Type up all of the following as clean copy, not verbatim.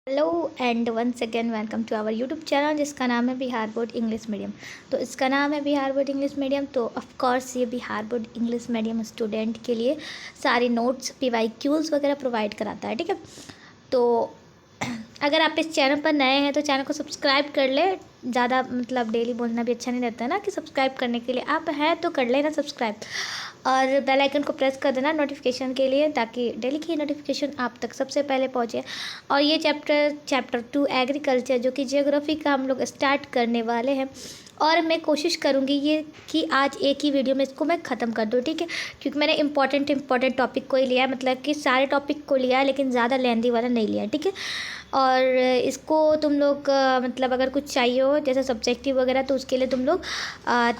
Hello and once again welcome to our YouTube channel जिसका नाम है बिहार बोर्ड इंग्लिश मीडियम। तो इसका नाम है बिहार बोर्ड इंग्लिश मीडियम। तो ऑफ कोर्स ये Bihar board English medium student के लिए सारे नोट्स PYQs वगैरह प्रोवाइड कराता है। ठीक है, तो अगर आप इस चैनल पर नए हैं तो चैनल को सब्सक्राइब कर ले। ज़्यादा मतलब डेली बोलना भी अच्छा नहीं रहता है ना कि सब्सक्राइब करने के लिए आप हैं तो कर लेना सब्सक्राइब, और बेल आइकन को प्रेस कर देना नोटिफिकेशन के लिए, ताकि डेली की नोटिफिकेशन आप तक सबसे पहले पहुंचे। और ये चैप्टर 2 एग्रीकल्चर जो कि जियोग्राफी का हम लोग स्टार्ट करने वाले हैं, और मैं कोशिश करूँगी ये कि आज एक ही वीडियो में इसको मैं ख़त्म कर दूँ। ठीक है, क्योंकि मैंने इंपॉर्टेंट टॉपिक को ही लिया है, मतलब कि सारे टॉपिक को लिया है लेकिन ज़्यादा लेंथी वाला नहीं लिया है। ठीक है, और इसको तुम लोग मतलब अगर कुछ चाहिए हो जैसे सब्जेक्टिव वगैरह तो उसके लिए तुम लोग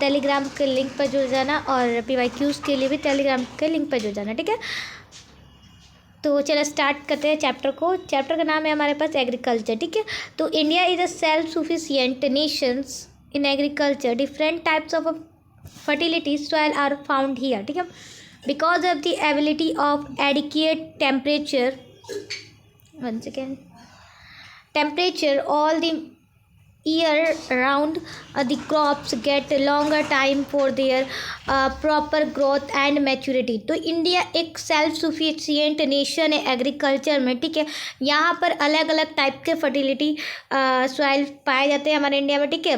टेलीग्राम के लिंक पर जुड़ जाना, और PYQs के लिए भी टेलीग्राम के लिंक पर जुड़ जाना। ठीक है, तो चलो स्टार्ट करते हैं चैप्टर को। चैप्टर का नाम है हमारे पास एग्रीकल्चर। ठीक है, तो India is a self sufficient nations in agriculture. Different types of fertility soil are found here. ठीक है, because of the ability of adequate temperature, one second, temperature all the year round, the crops get longer time for their proper growth and maturity। तो India एक self sufficient nation है agriculture में। ठीक है, यहाँ पर अलग अलग टाइप के फर्टिलिटी सॉइल पाए जाते हैं हमारे इंडिया में। ठीक है,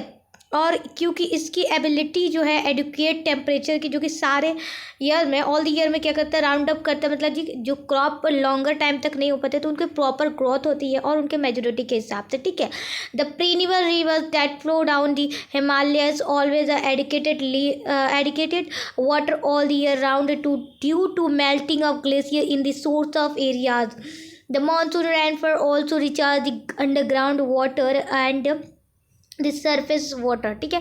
और क्योंकि इसकी एबिलिटी जो है एडुकेट टेम्परेचर की, जो कि सारे ईयर में ऑल द ईयर में क्या करता है, राउंड अप करता है, मतलब जी जो क्रॉप लॉन्गर टाइम तक नहीं हो पाते तो उनकी प्रॉपर ग्रोथ होती है और उनके मेजोरिटी के हिसाब से। ठीक है, the perennial rivers that flow down the Himalayas always dedicated water all the year round to due to melting of glacier in the source of areas. The monsoon rainfall also recharge the underground water and this surface water. ठीक है,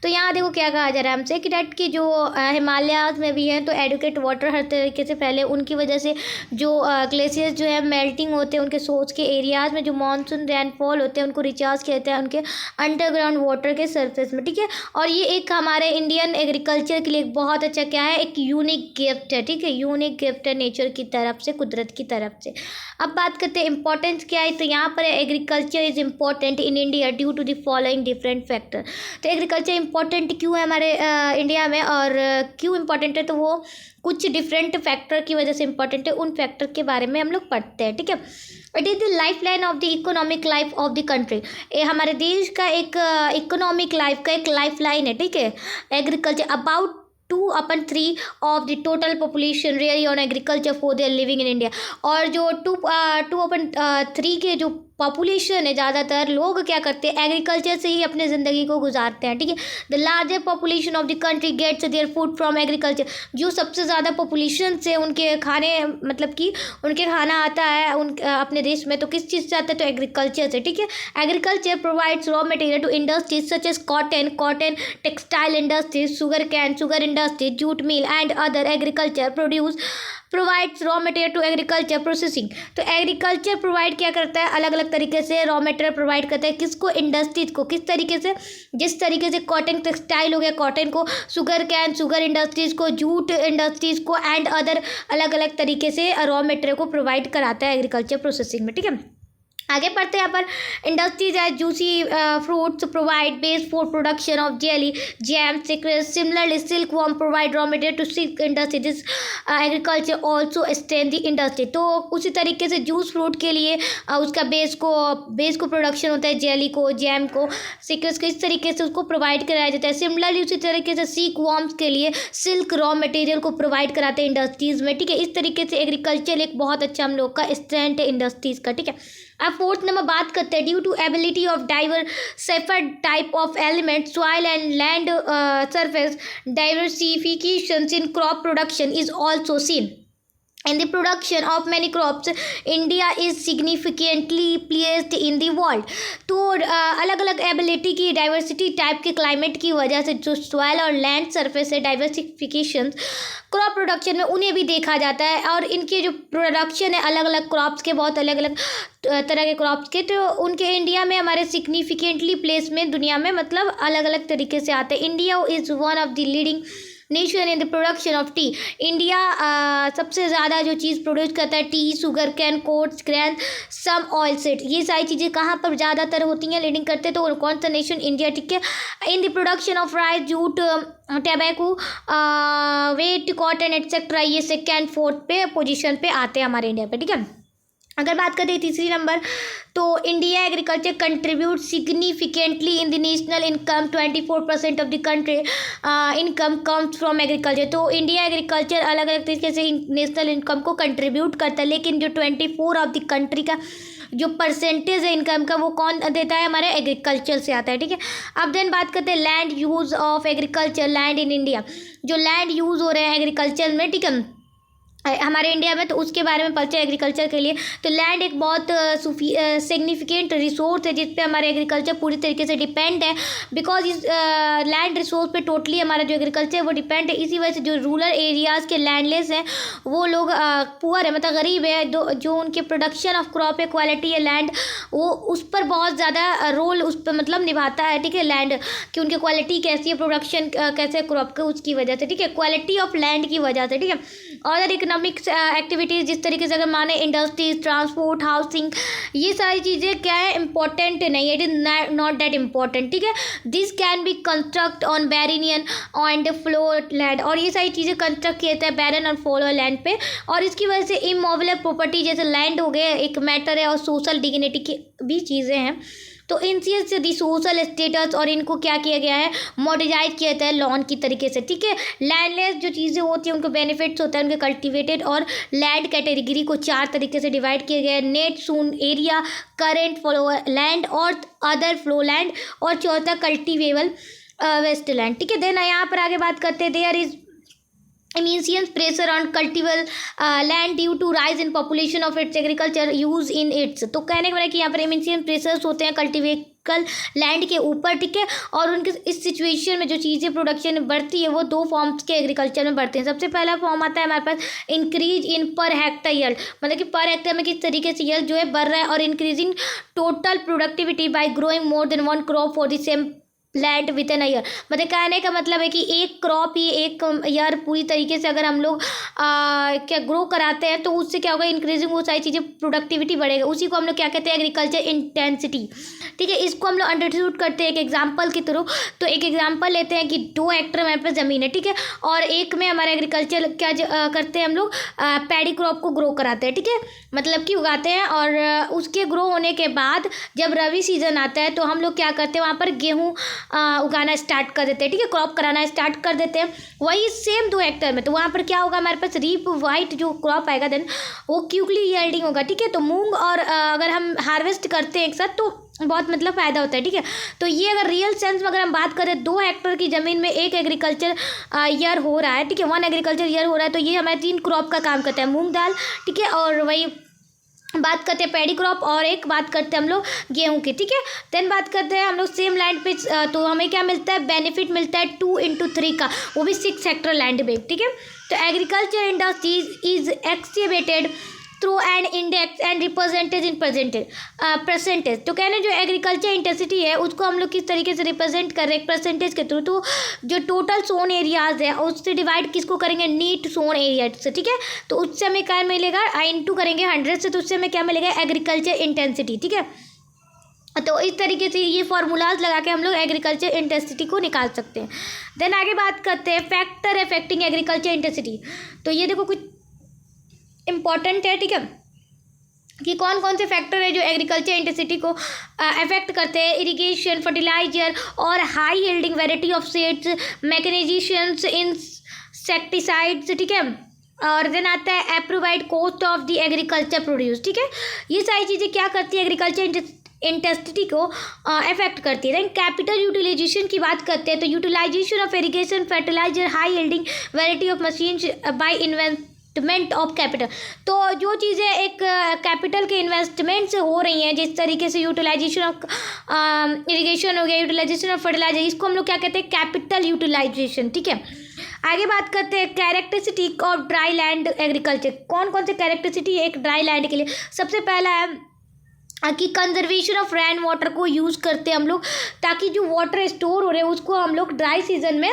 तो यहाँ देखो क्या कहा जा रहा है हमसे कि डेट की जो हिमालयाज में भी हैं तो एडुकेट वाटर हर तरीके से फैले, उनकी वजह से जो ग्लेशियर्स जो है मेल्टिंग होते हैं उनके सोर्स के एरियाज़ में, जो मानसून रेनफॉल होते हैं उनको रिचार्ज किया जाता है उनके अंडरग्राउंड वाटर के सरफेस में। ठीक है, और ये एक हमारे इंडियन एग्रीकल्चर के लिए एक बहुत अच्छा क्या है, एक यूनिक गिफ्ट है। ठीक है, यूनिक गिफ्ट है नेचर की तरफ से, कुदरत की तरफ से। अब बात करते हैं इंपॉर्टेंस क्या है, तो यहाँ पर agriculture is important in India due to the following different factor. तो एग्रीकल्चर इंपॉर्टेंट क्यों है हमारे इंडिया में, और क्यों इंपॉर्टेंट है, तो वो कुछ डिफरेंट फैक्टर की वजह से इंपॉर्टेंट है। उन फैक्टर के बारे में हम लोग पढ़ते हैं। ठीक है, it is the life line of the economic life of the country. ये हमारे देश का एक इकोनॉमिक लाइफ का एक लाइफ लाइन है। ठीक है, agriculture about 2/3 of the total population really on agriculture for their living in India. और जो 2/3 के जो पॉपुलेशन है, ज़्यादातर लोग क्या करते हैं, एग्रीकल्चर से ही अपने ज़िंदगी को गुजारते हैं। ठीक है, the larger population of the country gets their food from agriculture. जो सबसे ज़्यादा पॉपुलेशन से उनके खाने, मतलब कि उनके खाना आता है उन अपने देश में, तो किस चीज़ से आता है, तो एग्रीकल्चर से। ठीक है, agriculture provides raw material to industries such as cotton textile industries, sugar industry, jute mill and other. Agriculture provides raw material to agriculture processing. तो एग्रीकल्चर प्रोवाइड क्या करता है, अलग अलग तरीके से रॉ मटेरियल प्रोवाइड करता है किसको, इंडस्ट्रीज को। किस तरीके से, जिस तरीके से कॉटन टेक्सटाइल हो गया कॉटन को, शुगर इंडस्ट्रीज को, जूट इंडस्ट्रीज को, एंड अदर अलग अलग तरीके से रॉ मटेरियल को प्रोवाइड कराता है एग्रीकल्चर प्रोसेसिंग में। ठीक है, आगे पढ़ते हैं यहाँ पर। Industries as juicy fruits provide base for production of jelly, jam, secrets. Similarly silk worm provide raw material to silk industry. This agriculture also strength the industry. तो उसी तरीके से जूस फ्रूट के लिए उसका बेस को प्रोडक्शन होता है, जेली को, जैम को, सिक्रेट्स को, इस तरीके से उसको प्रोवाइड कराया जाता है। सिमिलरली उसी तरीके से सिल्क वर्म्स के लिए सिल्क रॉ मटेरियल को प्रोवाइड कराते हैं इंडस्ट्रीज़ में। ठीक है, इस तरीके से एग्रीकल्चर एक बहुत अच्छा हम लोग का स्ट्रेंथ है इंडस्ट्रीज़ का। ठीक है, अब फोर्थ नंबर बात करते हैं, due to ability of diversified type of element soil and land surface, diversification in crop production is also seen. In the production of many crops, India is significantly placed in the world। तो अलग अलग ability की, diversity type के climate की वजह से जो soil और लैंड सरफेस है, डाइवर्सिफिकेशन क्रॉप प्रोडक्शन में उन्हें भी देखा जाता है। और इनके जो प्रोडक्शन है अलग अलग क्रॉप्स के, बहुत अलग अलग तरह के क्रॉप्स के, तो उनके इंडिया में हमारे सिग्निफिकेंटली प्लेस में दुनिया में मतलब अलग अलग तरीके से आते हैं। India is one of the leading nation in the production of tea. India सबसे ज़्यादा जो चीज़ प्रोड्यूस करता है, tea, sugar cane, coats, grain, some oil seed, ये सारी चीज़ें कहाँ पर ज़्यादातर होती हैं, लीडिंग करते हैं, तो कौन सा नेशन? इंडिया, ठीक है। In the production of rice, jute, tobacco, wheat, cotton etcetera, ये सेकेंड फोर्थ पे पोजीशन पे आते हैं हमारे इंडिया पे, ठीक है। अगर बात करें तीसरी नंबर, तो India agriculture contribute significantly in the national income, 24% of the country income comes from agriculture. तो इंडिया एग्रीकल्चर अलग अलग तरीके से नेशनल इनकम को कंट्रीब्यूट करता है, लेकिन जो 24 ऑफ द कंट्री का जो परसेंटेज है इनकम का, वो कौन देता है? हमारे एग्रीकल्चर से आता है, ठीक है। अब देन बात करते हैं land use of agriculture, land in India, जो लैंड यूज़ हो रहे हैं एग्रीकल्चर में, ठीक है, हमारे इंडिया में, तो उसके बारे में पढ़ते हैं एग्रीकल्चर के लिए। तो लैंड एक बहुत सिग्निफिकेंट रिसोर्स है जिस पे हमारे एग्रीकल्चर पूरी तरीके से डिपेंड है, बिकॉज इस लैंड रिसोर्स पे टोटली हमारा जो एग्रीकल्चर है वो डिपेंड है। इसी वजह से जो रूरल एरियाज़ के लैंडलेस हैं वो लोग पुअर है, मतलब गरीब है, जो उनके प्रोडक्शन ऑफ क्रॉप है, क्वालिटी है लैंड, वो उस पर बहुत ज़्यादा रोल उस पर मतलब निभाता है, ठीक है, लैंड कि उनकी क्वालिटी कैसी है, प्रोडक्शन कैसे है क्रॉप का, उसकी वजह से, ठीक है, क्वालिटी ऑफ लैंड की वजह से, ठीक है। और इकोनॉमिक्स एक्टिविटीज़, जिस तरीके से अगर माने इंडस्ट्रीज, ट्रांसपोर्ट, हाउसिंग, ये सारी चीज़ें क्या है? इंपॉर्टेंट नहीं है, it is not that important, ठीक है। This can be construct on barren and flow land, और ये सारी चीज़ें कंस्ट्रक्ट किए जाते हैं बैरन और फ्लो लैंड पे, और इसकी वजह से इमोवेबल प्रॉपर्टी जैसे लैंड हो गए एक मैटर है, और सोशल डिग्निटी की भी चीज़ें हैं। तो इनसे दी सोशल स्टेटस, और इनको क्या किया गया है? मॉडर्नाइज किया जाता है लॉन की तरीके से, ठीक है। लैंडलेस जो चीज़ें होती हैं उनको बेनिफिट्स होता है उनके कल्टिवेटेड, और लैंड कैटेगरी को 4 तरीके से डिवाइड किया गया है, नेट सून एरिया, करेंट फ्लो लैंड और अदर फ्लो लैंड, और चौथा कल्टिवेबल वेस्ट लैंड, ठीक है। देन यहाँ पर आगे बात करते हैं, there is immense pressure on cultivable land due to rise in population of its agriculture use in its। तो कहने का मतलब कि यहाँ पर immense pressures होते हैं कल्टिवेबल लैंड के ऊपर, ठीक है, और उनके इस सिचुएशन में जो चीज़ें प्रोडक्शन बढ़ती है वो 2 फॉर्म्स के एग्रीकल्चर में बढ़ते हैं। सबसे पहला फॉर्म आता है हमारे पास इंक्रीज इन पर हेक्टर यील्ड, मतलब कि पर हेक्टर में किस तरीके से यील्ड जो है बढ़ रहा है, और increasing total productivity by growing more than 1 crop for the same land with an year. मतलब कहने का मतलब है कि एक क्रॉप ही एक ईयर पूरी तरीके से अगर हम लोग क्या ग्रो कराते हैं, तो उससे क्या होगा? इंक्रीजिंग वो सारी चीज़ें प्रोडक्टिविटी बढ़ेगा, उसी को हम लोग क्या कहते हैं? एग्रीकल्चर इंटेंसिटी, ठीक है। इसको हम लोग अंडरस्टूड करते हैं एक एग्जांपल के थ्रू। तो एक एग्जांपल लेते हैं कि 2 हेक्टर हमारे पास ज़मीन है, ठीक है, और एक में हमारा एग्रीकल्चर क्या करते हैं हम लोग? पैडी क्रॉप को ग्रो कराते हैं, ठीक है, मतलब कि उगाते हैं, और उसके ग्रो होने के बाद जब रबी सीजन आता है तो हम लोग क्या करते हैं? वहाँ पर गेहूँ उगाना स्टार्ट कर देते हैं, ठीक है, क्रॉप कराना स्टार्ट कर देते हैं। वही सेम 2 हेक्टर में, तो वहाँ पर क्या होगा? हमारे पास रीप वाइट जो क्रॉप आएगा देन वो क्विकली यील्डिंग होगा, ठीक है। तो मूंग और अगर हम हार्वेस्ट करते हैं एक साथ तो बहुत मतलब फ़ायदा होता है, ठीक है। तो ये अगर रियल सेंस में अगर हम बात करें 2 हेक्टर की ज़मीन में एक एग्रीकल्चर ईयर हो रहा है, ठीक है, 1 एग्रीकल्चर ईयर हो रहा है, तो ये हमारे 3 क्रॉप का काम करता है, मूँग दाल, ठीक है, और वही बात करते हैं पैडी क्रॉप, और एक बात करते हैं हम लोग गेहूं की, ठीक है। देन बात करते हैं हम लोग सेम लैंड पे, तो हमें क्या मिलता है? बेनिफिट मिलता है 2x3 का, वो भी 6 हेक्टर लैंड में, ठीक है। तो agriculture industries is exhibited through and index and represented in percentage. तो कहने जो एग्रीकल्चर इंटेंसिटी है उसको हम लोग किस तरीके से रिप्रेजेंट कर रहे हैं? परसेंटेज के थ्रू। तो जो टोटल सोन एरियाज है उससे डिवाइड किसको करेंगे? नीट सोन एरिया से, ठीक है। तो उससे हमें क्या मिलेगा? इंटू करेंगे 100 से, तो उससे हमें क्या मिलेगा? एग्रीकल्चर इंटेंसिटी, ठीक है। तो इस तरीके से ये फार्मूलाज लगा के हम लोग एग्रीकल्चर इंटेंसिटी को निकाल सकते हैं। देन आगे बात करते हैं फैक्टर अफेक्टिंग एग्रीकल्चर इंटेंसिटी। तो ये देखो कुछ इम्पॉर्टेंट है, ठीक है, कि कौन कौन से फैक्टर है जो एग्रीकल्चर इंटेंसिटी को अफेक्ट करते हैं? इरिगेशन, फर्टिलाइजर और high yielding variety of seeds, mechanisations, insecticides, ठीक है, और देन आता है approved cost of the agriculture produce, ठीक है। ये सारी चीज़ें क्या करती है? एग्रीकल्चर इंटेंसिटी को अफेक्ट करती है। देन कैपिटल यूटिलाइजेशन की बात करते हैं, तो utilisation of irrigation, fertiliser, high yielding variety of machines by investment of capital. तो जो चीज़ें एक कैपिटल के इन्वेस्टमेंट से हो रही हैं, जिस तरीके से यूटिलाइजेशन ऑफ इरिगेशन हो गया, यूटिलाइजेशन ऑफ फर्टिलाइजर, इसको हम लोग क्या कहते हैं? कैपिटल यूटिलाइजेशन, ठीक है। आगे बात करते हैं characteristic of dry land agriculture. कौन कौन से कैरेक्टरिस्टिक है एक ड्राई लैंड के लिए? सबसे पहला है कि कंजर्वेशन ऑफ रेन वाटर को यूज़ करते हैं हम लोग, ताकि जो वाटर स्टोर हो रहे हैं उसको हम लोग ड्राई सीजन में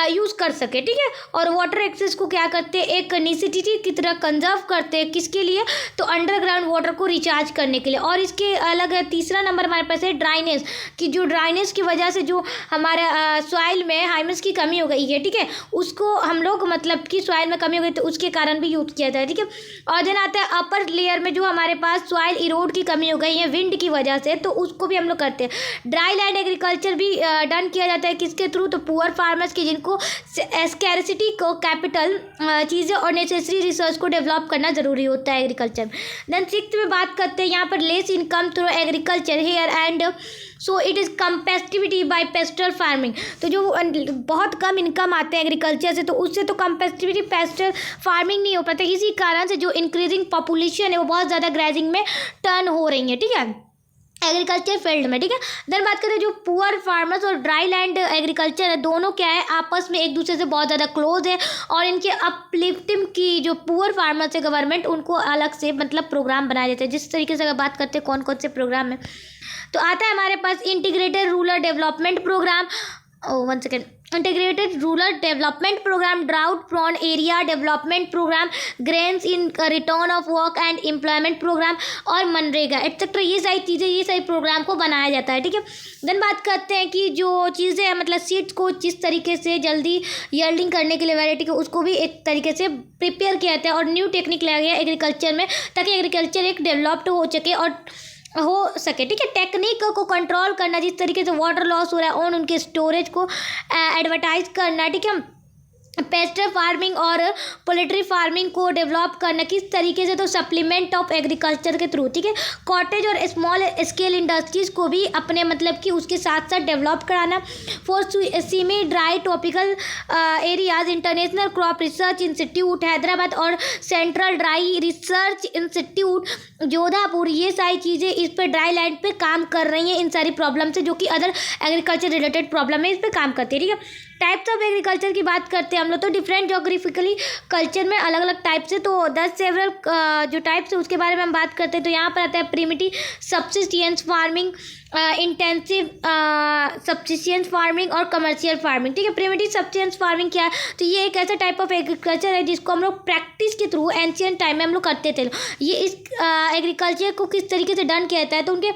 यूज़ कर सके, ठीक है। और वाटर एक्सेस को क्या करते हैं, एक नेसेसिटी की तरह कंजर्व करते हैं, किसके लिए, तो अंडरग्राउंड वाटर को रिचार्ज करने के लिए। और इसके अलग है, तीसरा नंबर हमारे पास है ड्राइनेस, कि जो ड्राइनेस की वजह से जो हमारा सॉइल में हाइमस की कमी हो गई है, ठीक है, उसको हम लोग मतलब कि सॉइल में कमी हो गई तो उसके कारण भी यूज़ किया जाए, ठीक है। और देन आता है अपर लेयर में जो हमारे पास सॉइल इरोड की कमी हो गई है विंड की वजह से, तो उसको भी हम लोग करते हैं। ड्राई लैंड एग्रीकल्चर भी डन किया जाता है किसके थ्रू, तो पुअर फार्मर्स की जिनको स्कैरसिटी को कैपिटल चीज़ें और नेसेसरी रिसोर्स को डेवलप करना ज़रूरी होता है एग्रीकल्चर में। देन सिक्स्थ में बात करते हैं यहाँ पर less income through agriculture here and so it is competitivity by pastoral farming. तो जो बहुत कम इनकम आते हैं एग्रीकल्चर से, तो उससे तो कंपेटिटिविटी पेस्टल फार्मिंग नहीं हो पाता, इसी कारण से जो इंक्रीजिंग पॉपुलेशन है वो बहुत ज़्यादा ग्रेजिंग में टर्न हो रही है, ठीक है, एग्रीकल्चर फील्ड में, ठीक है। देन बात करते हैं जो पुअर फार्मर्स और ड्राई लैंड एग्रीकल्चर है, दोनों क्या है, आपस में एक दूसरे से बहुत ज़्यादा क्लोज है। और इनके अपलिफ्टिंग की जो पुअर फार्मर्स है गवर्नमेंट उनको अलग से मतलब प्रोग्राम बनाए जाते हैं। जिस तरीके से अगर बात करते हैं कौन कौन से प्रोग्राम है, तो आता है हमारे पास integrated rural development programme, one second, integrated rural development programme, drought prone area development programme, grains in return of work and employment programme और मनरेगा एटसेट्रा, ये सारी चीज़ें, ये सारी प्रोग्राम को बनाया जाता है, ठीक है। देन बात करते हैं कि जो चीज़ें हैं मतलब सीड्स को जिस तरीके से जल्दी यील्डिंग करने के लिए वैरायटी को उसको भी एक तरीके से प्रिपेयर किया जाता है और न्यू टेक्निक लाया गया एग्रीकल्चर में, ताकि एग्रीकल्चर एक डेवलप्ड हो सके, ठीक है। टेक्निक को कंट्रोल करना, जिस तरीके से वाटर लॉस हो रहा है और उनके स्टोरेज को एडवर्टाइज करना, ठीक है। पेस्टर फार्मिंग और पोल्ट्री फार्मिंग को डेवलप करना किस तरीके से, तो सप्लीमेंट ऑफ एग्रीकल्चर के थ्रू, ठीक है। कॉटेज और स्मॉल स्केल इंडस्ट्रीज़ को भी अपने मतलब कि उसके साथ साथ डेवलप कराना। For semi dry tropical areas international crop research institute Hyderabad और central dry research institute Jodhpur, ये सारी चीज़ें इस पर ड्राई लैंड पे काम कर रही हैं इन सारी प्रॉब्लम से, जो कि अदर एग्रीकल्चर रिलेटेड प्रॉब्लम है, इस पर काम करती है, ठीक है। टाइप्स ऑफ एग्रीकल्चर की बात करते हैं हम लोग, तो डिफरेंट जोग्राफिकली कल्चर में अलग अलग टाइप्स है, तो 10 सेवरल जो टाइप्स है उसके बारे में हम बात करते हैं। तो यहाँ पर आता है primitive subsistence farming, intensive subsistence farming और कमर्शियल फार्मिंग, ठीक है। प्रिमिटिव सब्सिस्टेंस फार्मिंग क्या है, तो ये एक ऐसा टाइप ऑफ एग्रीकल्चर है जिसको हम लोग प्रैक्टिस के थ्रू एंशियंट टाइम में हम लोग करते थे। ये इस एग्रीकल्चर को किस तरीके से डन किया जाता है, तो उनके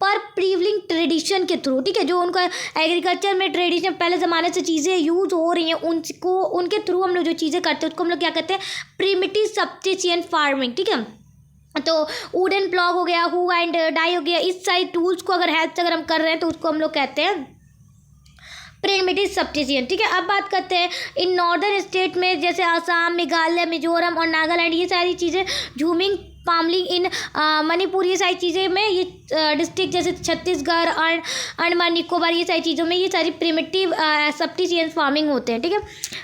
पर प्रीवलिंग ट्रेडिशन के थ्रू, ठीक है, जो उनका एग्रीकल्चर में ट्रेडिशन पहले ज़माने से चीज़ें यूज़ हो रही हैं उनको, उनके थ्रू हम लोग जो चीज़ें करते हैं उसको हम लोग क्या कहते हैं, प्रिमिटिव सब्सिस्टेंस फार्मिंग, ठीक है। तो वुडन प्लॉग हो गया, हू एंड डाई हो गया, इस सारी टूल्स को अगर हेल्प से अगर हम कर रहे हैं तो उसको हम लोग कहते हैं प्रिमिटिव सब्सिस्टेंस, ठीक है। अब बात करते हैं इन नॉर्दर्न स्टेट में, जैसे असम, मेघालय, मिजोरम और नागालैंड, ये सारी चीज़ें, झूमिंग पामलिंग इन मणिपुर, ये सारी चीज़ें में, ये डिस्ट्रिक्ट जैसे छत्तीसगढ़ और अंडमान निकोबार, ये सारी चीज़ों में ये सारी प्रिमिटिव सब्सिस्टेंस फार्मिंग होते हैं, ठीक है।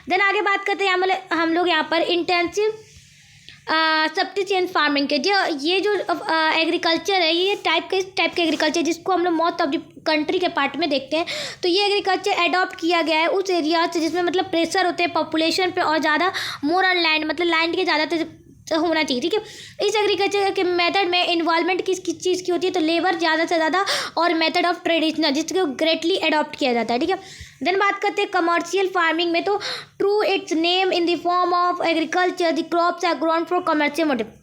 देन आगे बात करते हैं हम लोग यहाँ पर इंटेंसिव सब्सिस्टेंस फार्मिंग के, जो ये जो एग्रीकल्चर है, ये इस टाइप के एग्रीकल्चर जिसको हम लोग मोस्ट ऑफ द कंट्री के पार्ट में देखते हैं। तो ये एग्रीकल्चर अडॉप्ट किया गया है उस एरिया से जिसमें मतलब प्रेशर होते हैं पॉपुलेशन पे और ज़्यादा मोर ऑन लैंड, मतलब लैंड के ज़्यादा होना चाहिए, ठीक है। इस एग्रीकल्चर के मेथड में इन्वॉल्वमेंट किस चीज़ की होती है, तो लेबर ज़्यादा से ज़्यादा और मेथड ऑफ ट्रेडिशनल, जिसको ग्रेटली अडॉप्ट किया जाता है, ठीक है। देन बात करते हैं कमर्शियल फार्मिंग में, तो true its name in the form of agriculture the crops are grown for commercial motive.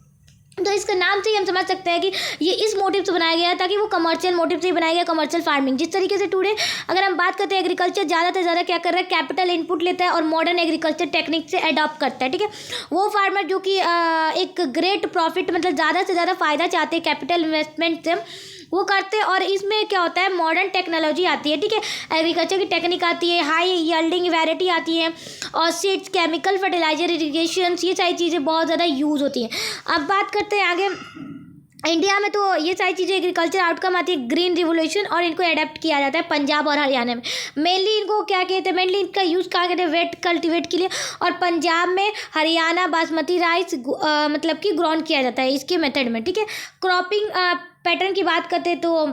तो इसका नाम से ही हम समझ सकते हैं कि ये इस मोटिव से बनाया गया है, ताकि वो कमर्शियल मोटिव से ही बनाया गया कमर्शियल फार्मिंग। जिस तरीके से टुडे अगर हम बात करते हैं एग्रीकल्चर ज़्यादा से ज़्यादा क्या कर रहा है, कैपिटल इनपुट लेता है और मॉडर्न एग्रीकल्चर टेक्निक से अडॉप्ट करता है, ठीक है। वो फार्मर जो कि एक ग्रेट प्रॉफिट मतलब ज़्यादा से ज़्यादा फ़ायदा चाहते हैं कैपिटल इन्वेस्टमेंट से, वो करते हैं। और इसमें क्या होता है, मॉडर्न टेक्नोलॉजी आती है, ठीक है, एग्रीकल्चर की टेक्निक आती है, हाई यील्डिंग वैरायटी आती है और सीड्स, केमिकल फर्टिलाइजर, इरिगेशन, ये सारी चीज़ें बहुत ज़्यादा यूज़ होती हैं। अब बात करते हैं आगे इंडिया में, तो ये सारी चीज़ें एग्रीकल्चर आउटकम आती है ग्रीन रिवोल्यूशन, और इनको अडेप्ट किया जाता है पंजाब और हरियाणा में। मेनली इनको क्या कहते हैं, मेनली इनका यूज़ कहाँ कहते हैं, वेट कल्टिवेट के लिए, और पंजाब में हरियाणा बासमती राइस मतलब कि ग्रोन किया जाता है इसके मेथड में, ठीक है। क्रॉपिंग पैटर्न की बात करते हैं, तो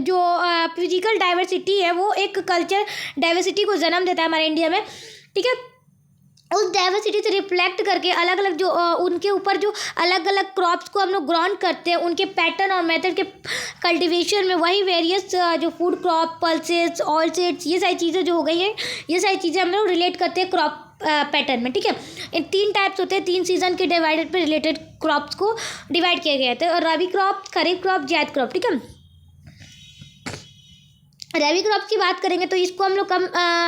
जो फिजिकल डाइवर्सिटी है वो एक कल्चर डाइवर्सिटी को जन्म देता है हमारे इंडिया में, ठीक है। उस डाइवर्सिटी से रिफ्लेक्ट करके अलग अलग जो उनके ऊपर जो अलग अलग क्रॉप्स को हम लोग ग्राउंड करते हैं, उनके पैटर्न और मेथड के कल्टीवेशन में वही वेरियस जो food crop, pulses, oil seeds, ये सारी चीज़ें जो हो गई हैं, ये सारी चीज़ें हम लोग रिलेट करते हैं क्रॉप पैटर्न में, ठीक है। इन 3 टाइप्स होते हैं, 3 सीजन के डिवाइडेड पे रिलेटेड क्रॉप्स को डिवाइड किया गया था। और रबी क्रॉप, खरीफ क्रॉप, जायद क्रॉप, ठीक है। रबी क्रॉप की बात करेंगे तो इसको हम लोग कम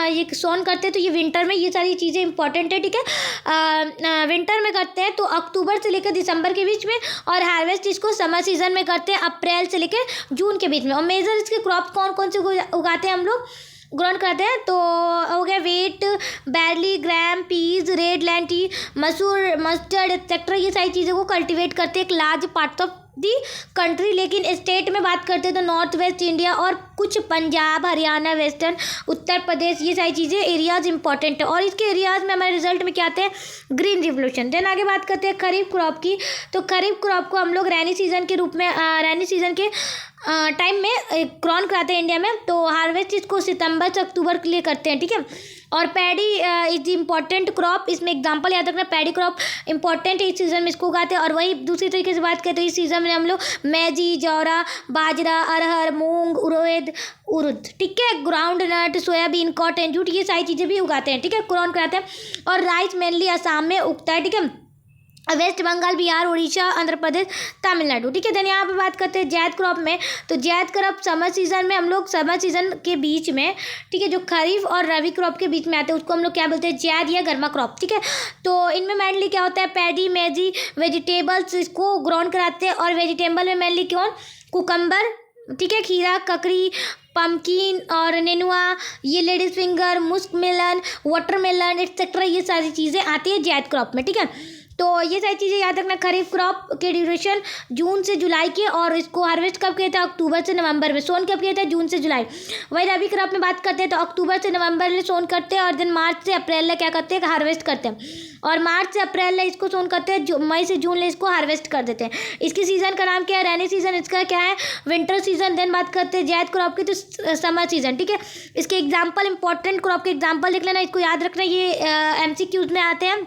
ये सोन करते हैं, तो ये विंटर में ये सारी चीज़ें इंपॉर्टेंट है, ठीक है। विंटर में करते हैं तो अक्टूबर से लेकर दिसंबर के बीच में, और हार्वेस्ट इसको समर सीजन में करते हैं अप्रैल से लेकर जून के बीच में। और मेजर इसके क्रॉप कौन कौन से उगाते हैं हम लोग, ग्रोन करते हैं, तो हो गया वेट, बैरली, ग्राम, पीज, रेड लेंटी, मसूर, मस्टर्ड एक्सेट्रा, ये सारी चीज़ों को कल्टीवेट करते हैं एक large part of the country. लेकिन स्टेट में बात करते हैं तो नॉर्थ वेस्ट इंडिया और कुछ पंजाब, हरियाणा, वेस्टर्न उत्तर प्रदेश, ये सारी चीज़ें एरियाज इंपॉर्टेंट है। और इसके एरियाज में हमारे रिजल्ट में क्या आते हैं, ग्रीन रिवोल्यूशन। देन आगे बात करते हैं खरीफ क्रॉप की, तो खरीफ क्रॉप को हम लोग रैनी सीजन के रूप में रैनी सीजन के टाइम में क्रॉन कराते हैं इंडिया में। तो हार्वेस्ट इसको सितंबर से अक्टूबर के लिए करते हैं, ठीक है। और पैडी इज इम्पॉर्टेंट क्रॉप, इसमें एग्जांपल याद रखना, पैडी क्रॉप इंपॉर्टेंट है, इस सीज़न में इसको उगाते हैं। और वही दूसरी तरीके से बात करें तो इस सीज़न में हम लोग मैजी, जौरा, बाजरा, अरहर, मूंग, उड़द, ठीक है, ground nut, soybean, cotton, jute, ये सारी चीज़ें भी उगाते हैं, ठीक है, क्रॉन कराते हैं। और राइस मेनली असम में उगता है, ठीक है, वेस्ट बंगाल, बिहार, उड़ीसा, आंध्र प्रदेश, तमिलनाडु, ठीक है। देन यहाँ पे बात करते हैं जायद क्रॉप में, तो जायद क्रॉप समर सीजन में हम लोग समर सीजन के बीच में, ठीक है, जो खरीफ और रबी क्रॉप के बीच में आते हैं उसको हम लोग क्या बोलते हैं, जायद या गर्मा क्रॉप, ठीक है। तो इनमें मेनली क्या होता है, पैडी, मैजी, वेजिटेबल्स इसको ग्राउंड कराते हैं। और वेजिटेबल में मेनली कौन, कुकम्बर, ठीक है, खीरा, ककड़ी, पम्पकिन और नेनुआ, ये ladies finger, musk melon, watermelon etcetera, ये सारी चीज़ें आती है जायद क्रॉप में, ठीक है। तो ये सारी चीज़ें याद रखना। खरीफ क्रॉप के ड्यूरेशन जून से जुलाई के, और इसको हार्वेस्ट कब किया था, अक्टूबर से नवंबर में। सोन कब किया था, जून से जुलाई। वही रबी क्रॉप में बात करते हैं तो अक्टूबर से नवंबर में सोन करते हैं, और देन मार्च से अप्रैल में क्या करते हैं, हार्वेस्ट करते हैं। और मार्च से अप्रैल में इसको सोन करते हैं, मई से जून में इसको हार्वेस्ट कर देते हैं। इसकी सीज़न का नाम क्या है, रैनी सीजन, इसका क्या है, विंटर सीजन। देन बात करते हैं जायद क्रॉप की, तो समर सीजन, ठीक है। इसके एग्जाम्पल, इंपॉर्टेंट क्रॉप के एग्जाम्पल लिख लेना, इसको याद रखना, ये MCQs में आते हैं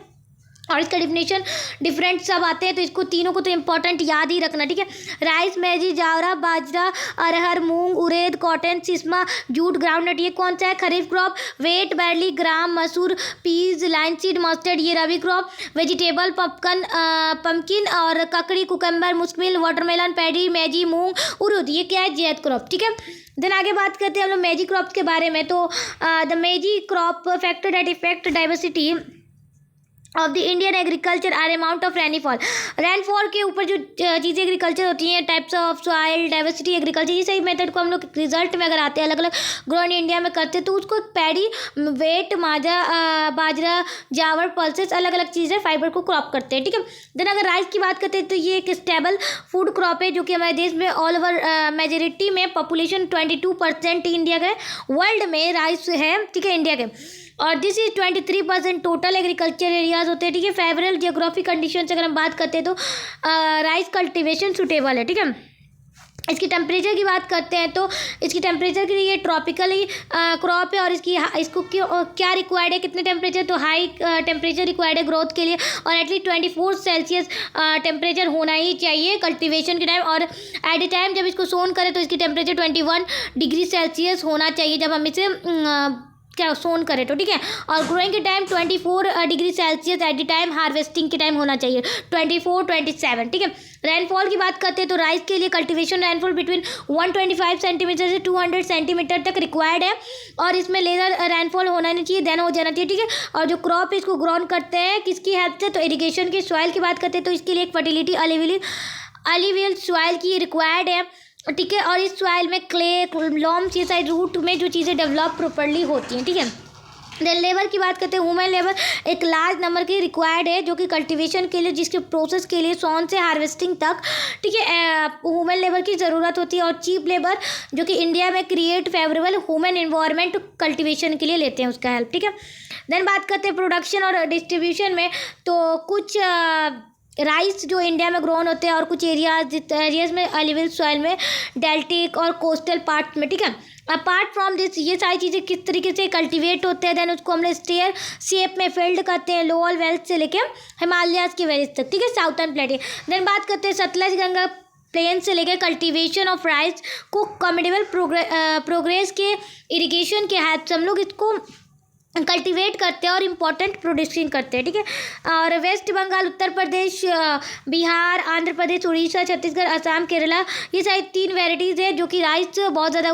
और इसका डिफिनेशन डिफरेंट सब आते हैं, तो इसको तीनों को तो इंपॉर्टेंट याद ही रखना, ठीक है। राइस, मैजी, जावरा, बाजरा, अरहर, मूंग, उड़द, कॉटन, सिस्मा, जूट, ग्राउंडनट, ये कौन सा है, खरीफ क्रॉप। वेट, बैरली, ग्राम, मसूर, पीज, लाइन सीड, मस्टर्ड, ये रबी क्रॉप। वेजिटेबल, पम्पकिन और ककड़ी, कुकम्बर, मुस्कमिल, वाटरमेलन, पैडी, मैजी, मूंग, उड़द, ये क्या है, जायद क्रॉप, ठीक है। देन आगे बात करते हैं हम लोग मैजी क्रॉप के बारे में, तो the major crop factor that affect diversity of the Indian agriculture are amount of rainfall. Rainfall के ऊपर जो चीज़ें एग्रीकल्चर होती हैं, types of soil, diversity agriculture, ये सही मेथड को हम लोग रिजल्ट में अगर आते हैं अलग अलग ग्रोन इंडिया में करते हैं, तो उसको पैडी, वेट, बाजरा, जावर, पल्सेस, अलग अलग चीज़ें फाइबर को क्रॉप करते हैं, ठीक है। देन अगर राइस की बात करते हैं तो ये एक स्टेबल फूड क्रॉप है, जो कि हमारे देश में ऑल ओवर मेजोरिटी में पॉपुलेशन 22% इंडिया के, वर्ल्ड में राइस है, ठीक है, इंडिया के। और this is 23% total agriculture areas होते हैं, ठीक है। फेवरल जियोग्राफिक कंडीशन से अगर हम बात करते हैं तो राइस कल्टीवेशन सूटेबल है, ठीक है। इसकी टेम्परेचर की बात करते हैं तो इसकी टेम्परेचर के लिए ये ट्रॉपिकल ही क्रॉप है, और इसको क्या रिक्वायर्ड है, कितने टेम्परेचर, तो हाई टेम्परेचर रिक्वायर्ड है ग्रोथ के लिए, और एटलीस्ट 24 सेल्सियस टेम्परेचर होना ही चाहिए कल्टीवेशन के टाइम। और एट ए टाइम जब इसको सोन करें तो इसकी टेम्परेचर 21 डिग्री सेल्सियस होना चाहिए जब हम इसे क्या सोन करें तो, ठीक है। और ग्रोइंग के time 24 degree Celsius at the time harvesting के टाइम होना चाहिए 24-27, ठीक है। रेनफॉल की बात करते हैं तो राइस के लिए कल्टीवेशन रेनफॉल बिटवीन 125 सेंटीमीटर से 200 सेंटीमीटर तक रिक्वायर्ड है, और इसमें लेजर रेनफॉल होना नहीं चाहिए, देन हो जाना चाहिए, ठीक है। और जो क्रॉप इसको ग्रोन करते हैं किसकी हेल्प से, तो इरीगेशन की। सॉइल की बात करते हैं तो इसके लिए एक फर्टिलिटी अलिवियल सॉइल की रिक्वायर्ड है, ठीक है। और इस सॉइल में क्ले, लॉम्स, ये साइड रूट में जो चीज़ें डेवलप प्रॉपर्ली होती हैं, ठीक है। देन लेबर की बात करते हैं, वुमेन लेबर एक लार्ज नंबर की रिक्वायर्ड है, जो कि कल्टीवेशन के लिए, जिसके प्रोसेस के लिए सॉन से हार्वेस्टिंग तक, ठीक है, वुमेन लेबर की ज़रूरत होती है। और चीप लेबर जो कि इंडिया में create favourable human environment cultivation के लिए लेते हैं उसका हेल्प, ठीक है। देन बात करते हैं प्रोडक्शन और डिस्ट्रीब्यूशन में, तो कुछ राइस जो इंडिया में ग्रोन होते हैं और कुछ एरियाज में एलिवल सॉइल में, डेल्टिक और कोस्टल पार्ट में, ठीक है। अपार्ट फ्रॉम दिस ये सारी चीज़ें किस तरीके से कल्टीवेट होते हैं, देन उसको हम लोग स्टेयर शेप में फील्ड करते हैं लोअर वेल्थ से लेके हिमालयाज के वैलीज तक, ठीक है, साउथर्न प्लेटिन। देन बात करते हैं सतलज गंगा प्लेन से लेकर कल्टीवेशन ऑफ राइस को कमेडेबल प्रोग्रेस के इरिगेशन के हेल्प से हम लोग इसको कल्टीवेट करते हैं और इम्पोर्टेंट प्रोड्यूसिंग करते हैं, ठीक है। और वेस्ट बंगाल, उत्तर प्रदेश, बिहार, आंध्र प्रदेश, उड़ीसा, छत्तीसगढ़, असम, केरला, ये सारी 3 वेराइटीज़ है जो कि राइस बहुत ज़्यादा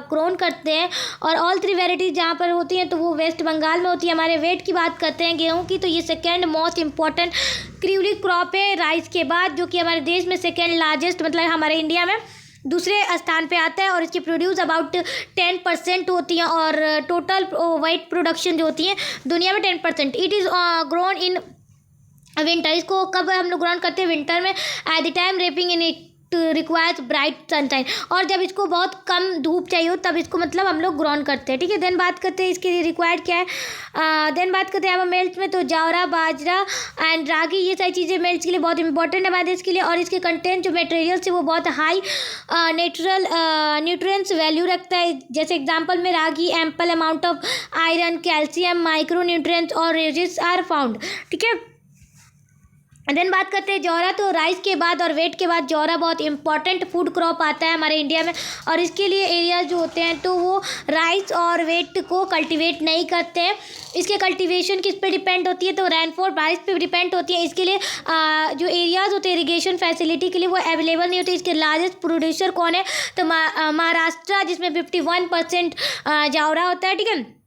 ग्रोन करते हैं। और ऑल 3 वेराइटीज़ जहाँ पर होती हैं तो वो वेस्ट बंगाल में होती है। हमारे वेट की बात करते हैं गेहूँ की, तो ये सेकेंड मोस्ट इम्पॉर्टेंट क्रूली क्रॉप है राइस के बाद, जो कि हमारे देश में सेकेंड लार्जेस्ट, मतलब हमारे इंडिया में दूसरे स्थान पे आता है। और इसकी प्रोड्यूस अबाउट 10% होती है और टोटल वाइट प्रोडक्शन जो होती है दुनिया में 10%। It is grown in winter. इसको कब हम लोग ग्रोन करते हैं? विंटर में, at the time rapping in it requires bright sunshine, और जब इसको बहुत कम धूप चाहिए हो तब इसको मतलब हम लोग ग्रोन करते हैं, ठीक है। देन बात करते हैं इसके लिए रिक्वायर्ड क्या है। देन बात करते हैं हम मेल्ट में, तो जावरा, बाजरा एंड रागी, ये सारी चीज़ें मेल्ट के लिए बहुत इंपॉर्टेंट है हमारे देश के लिए। और इसके कंटेंट जो मटेरियल्स है वो बहुत हाई नेचुरल न्यूट्रिएंट्स वैल्यू रखता है। जैसे एग्जांपल में ragi ample amount of iron, calcium, micro nutrients और रेजिस आर फाउंड, ठीक है। देन बात करते हैं जौरा, तो राइस के बाद और वेट के बाद जौरा बहुत इंपॉर्टेंट फूड क्रॉप आता है हमारे इंडिया में। और इसके लिए एरिया जो होते हैं तो वो राइस और वेट को कल्टीवेट नहीं करते हैं। इसके कल्टीवेशन किस पे डिपेंड होती है? तो रेनफॉल बारिश पे डिपेंड होती है। इसके लिए जो एरियाज़ होते हैं इरीगेशन फैसिलिटी के लिए वो अवेलेबल नहीं होती। इसके लार्जेस्ट प्रोड्यूसर कौन है? तो महाराष्ट्र, जिसमें 51% जौरा होता है, ठीक है।